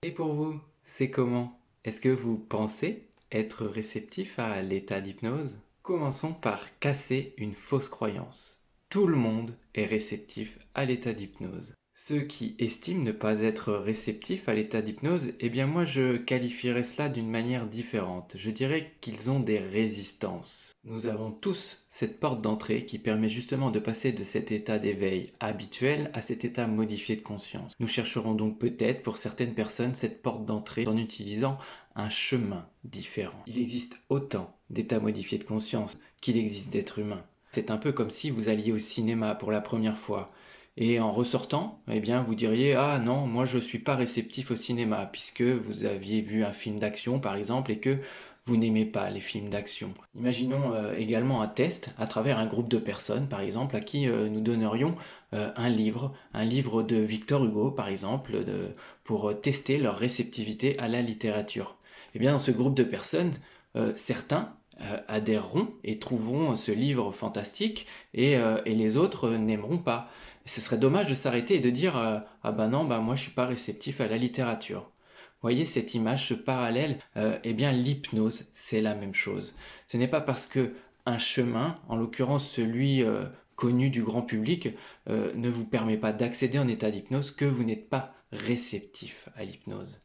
Et pour vous, c'est comment? Est-ce que vous pensez être réceptif à l'état d'hypnose? Commençons par casser une fausse croyance. Tout le monde est réceptif à l'état d'hypnose. Ceux qui estiment ne pas être réceptifs à l'état d'hypnose, eh bien moi je qualifierais cela d'une manière différente. Je dirais qu'ils ont des résistances. Nous avons tous cette porte d'entrée qui permet justement de passer de cet état d'éveil habituel à cet état modifié de conscience. Nous chercherons donc peut-être pour certaines personnes cette porte d'entrée en utilisant un chemin différent. Il existe autant d'états modifiés de conscience qu'il existe d'êtres humains. C'est un peu comme si vous alliez au cinéma pour la première fois. Et en ressortant, eh bien, vous diriez: «Ah non, moi je suis pas réceptif au cinéma», puisque vous aviez vu un film d'action par exemple et que vous n'aimez pas les films d'action. Imaginons également un test à travers un groupe de personnes, par exemple, à qui nous donnerions un livre de Victor Hugo, par exemple, pour tester leur réceptivité à la littérature. Eh bien, dans ce groupe de personnes, certains adhéreront et trouveront ce livre fantastique et les autres n'aimeront pas. Ce serait dommage de s'arrêter et de dire ah ben non, ben moi je suis pas réceptif à la littérature. Voyez cette image, ce parallèle, eh bien l'hypnose, c'est la même chose. Ce n'est pas parce que un chemin, en l'occurrence celui connu du grand public, ne vous permet pas d'accéder en état d'hypnose que vous n'êtes pas réceptif à l'hypnose.